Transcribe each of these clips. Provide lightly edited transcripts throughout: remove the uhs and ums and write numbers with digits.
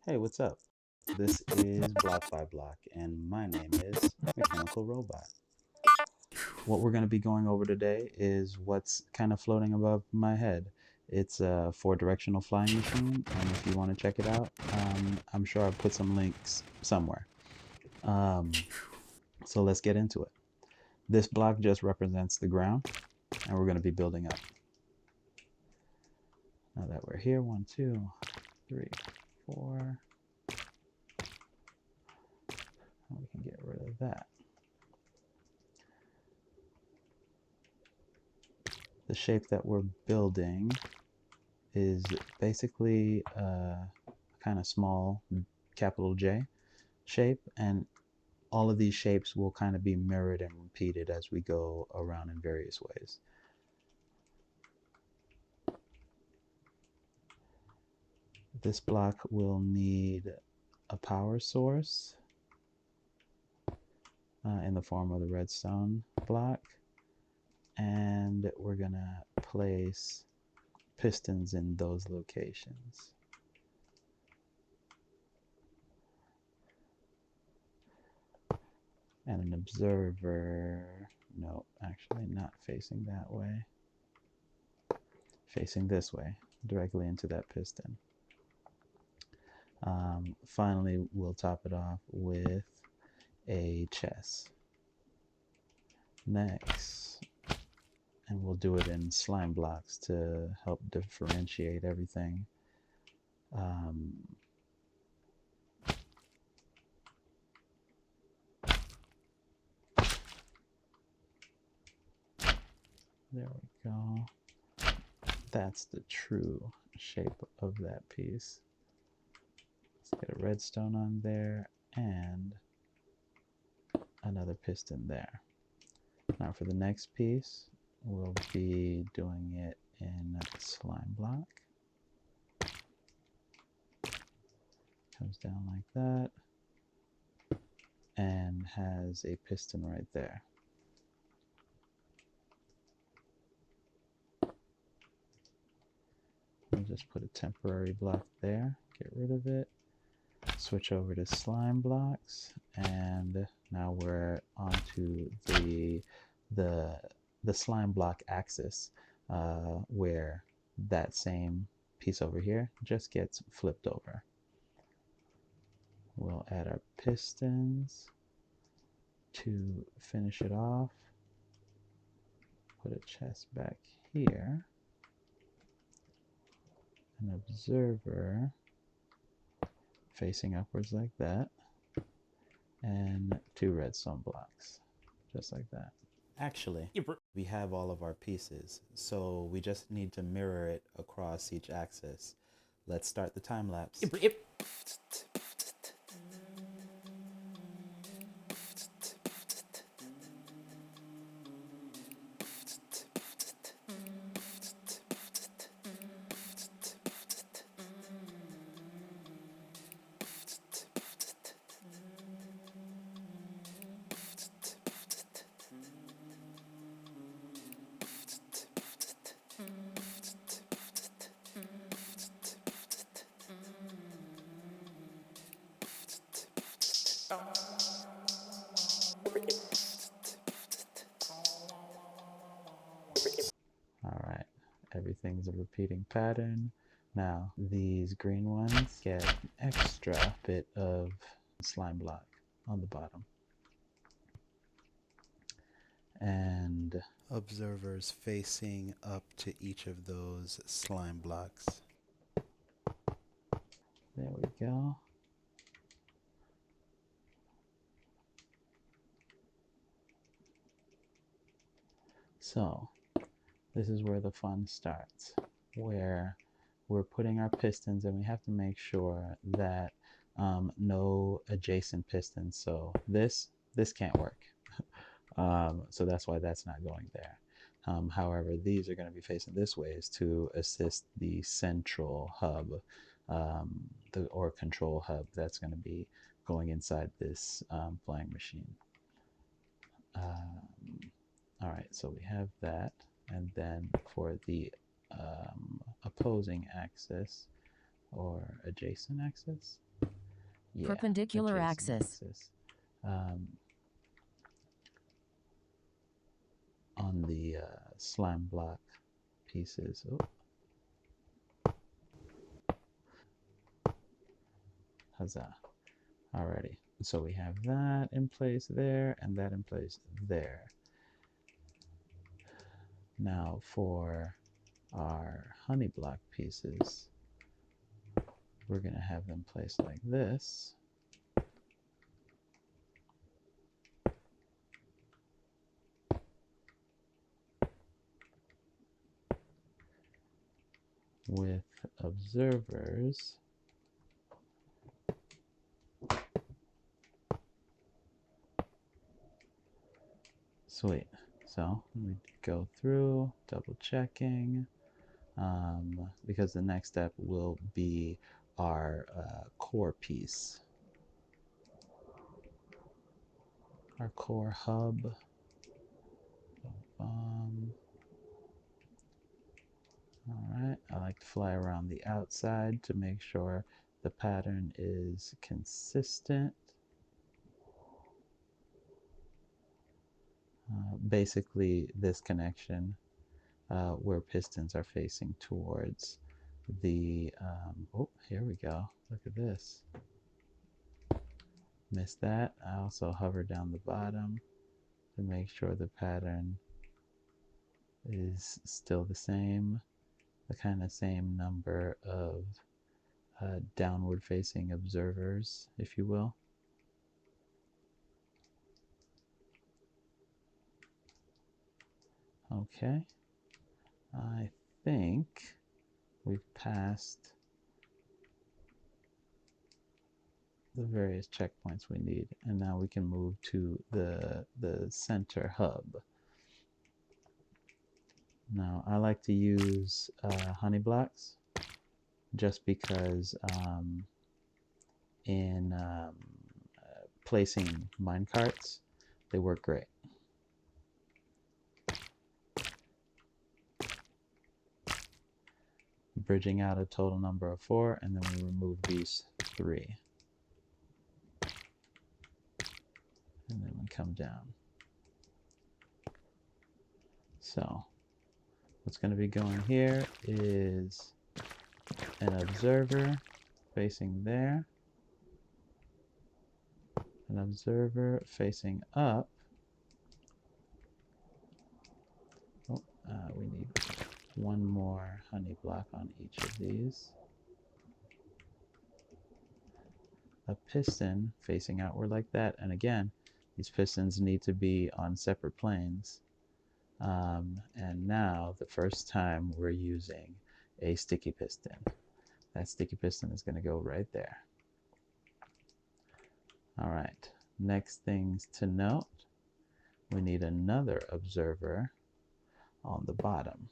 Hey, what's up? This is Block by Block, and my name is Mechanical Robot. What we're going to be going over today is what's kind of floating above my head. It's a four-directional flying machine, and if you want to check it out, I'm sure I'll put some links somewhere. So let's get into it. This block just represents the ground, and we're going to be building up. Now that we're here, 1, 2, 3, 4. We can get rid of that. The shape that we're building is basically a kind of small capital J shape, and all of these shapes will kind of be mirrored and repeated as we go around in various ways. This block will need a power source in the form of the redstone block, and we're gonna place pistons in those locations. And an observer, no, actually not facing that way, facing this way, directly into that piston. Finally, we'll top it off with a chest. Next, and we'll do it in slime blocks to help differentiate everything. There we go. That's the true shape of that piece. Let's get a redstone on there and another piston there. Now for the next piece, we'll be doing it in a slime block. Comes down like that and has a piston right there. We'll just put a temporary block there, get rid of it, switch over to slime blocks, and now we're onto the slime block axis, where that same piece over here just gets flipped over. We'll add our pistons to finish it off. Put a chest back here. An observer facing upwards like that, and 2 redstone blocks just like that. Actually, we have all of our pieces, so we just need to mirror it across each axis. Let's start the time lapse. Alright, everything's a repeating pattern. Now, these green ones get an extra bit of slime block on the bottom. And observers facing up to each of those slime blocks. There we go. So, this is where the fun starts, where we're putting our pistons, and we have to make sure that no adjacent pistons. So this can't work. So that's why that's not going there. However, these are going to be facing this ways to assist the central hub, or control hub that's going to be going inside this flying machine. All right, so we have that, and then for the opposing axis, or adjacent axis. Yeah, perpendicular adjacent axis. On the slime block pieces. Oh. Huzzah. Alrighty. So we have that in place there and that in place there. Now for our honey block pieces, we're going to have them placed like this. With observers sweet. So we go through double checking because the next step will be our core piece, our core hub. Alright, I like to fly around the outside to make sure the pattern is consistent. Basically, this connection where pistons are facing towards the, oh, here we go. Look at this. Missed that. I also hover down the bottom to make sure the pattern is still the same, the kind of same number of downward facing observers, if you will. Okay, I think we've passed the various checkpoints we need, and now we can move to the center hub. Now I like to use honey blocks just because in placing minecarts they work great. Bridging out a total number of 4, and then we remove these 3. And then we come down. So what's going to be going here is an observer facing there, an observer facing up. Oh, we need one more honey block on each of these. A piston facing outward like that, and again, these pistons need to be on separate planes. And now the first time we're using a sticky piston. That sticky piston is going to go right there. Alright, next things to note, we need another observer on the bottom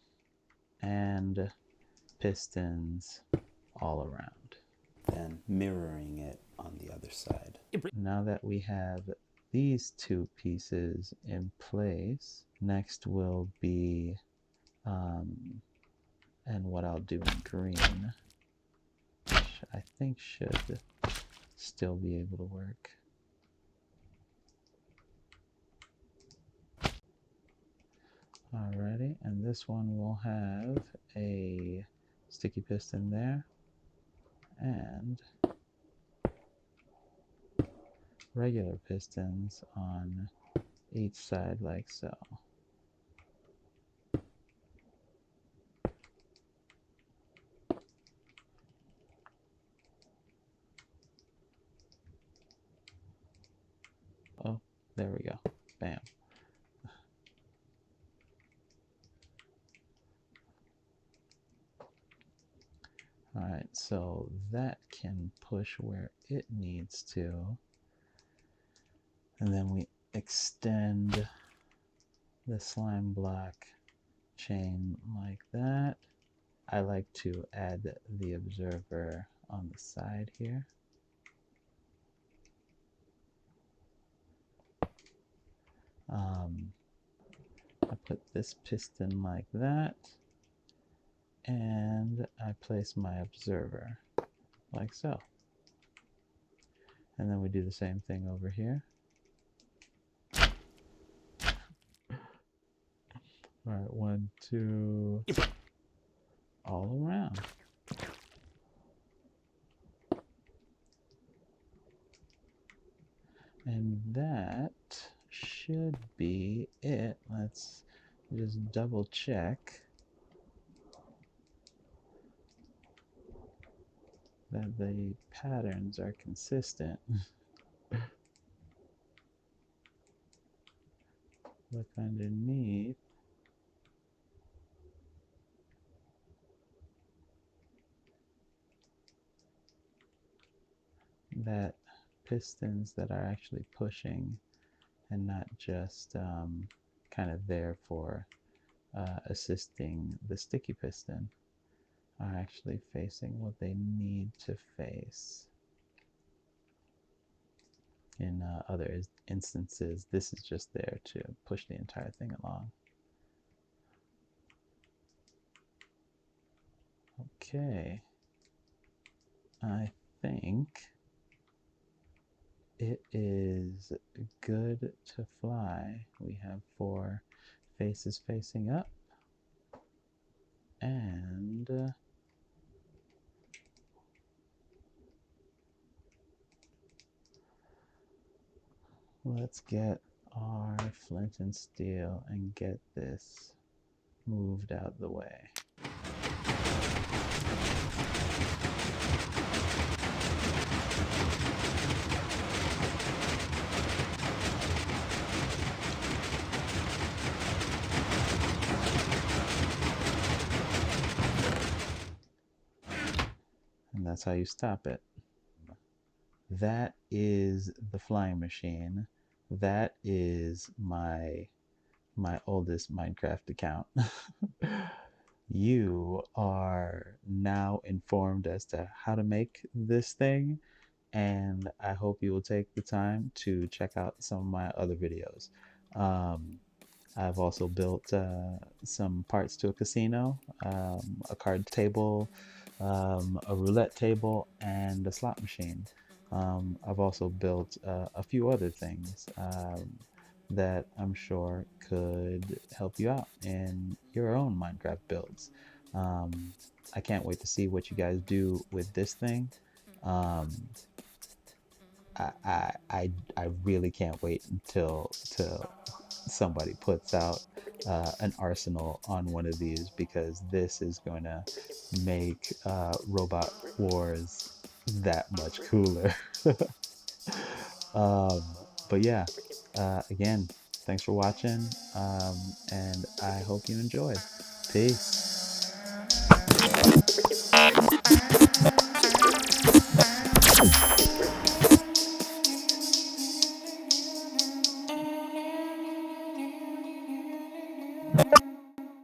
and pistons all around. Then mirroring it on the other side. Now that we have these two pieces in place, next will be, and what I'll do in green, which I think should still be able to work. Alrighty, and this one will have a sticky piston there and regular pistons on each side like so. Oh, there we go. Bam. Alright, so that can push where it needs to. And then we extend the slime block chain like that. I like to add the observer on the side here. I put this piston like that, and I place my observer. like so. And then we do the same thing over here. All right, 1, 2, all around. And that should be it. Let's just double check that the patterns are consistent. Look underneath. That pistons that are actually pushing and not just kind of there for assisting the sticky piston are actually facing what they need to face. In other instances, this is just there to push the entire thing along. Okay, I think it is good to fly. We have 4 faces facing up, and let's get our flint and steel and get this moved out the way. And that's how you stop it. That is the flying machine. That is my oldest Minecraft account. You are now informed as to how to make this thing, and I hope you will take the time to check out some of my other videos. I've also built some parts to a casino, a card table, a roulette table, and a slot machine. I've also built a few other things that I'm sure could help you out in your own Minecraft builds. I can't wait to see what you guys do with this thing. Um, I really can't wait until somebody puts out an arsenal on one of these, because this is going to make Robot Wars that much cooler. um, but yeah, again, thanks for watching, and I hope you enjoyed. Peace.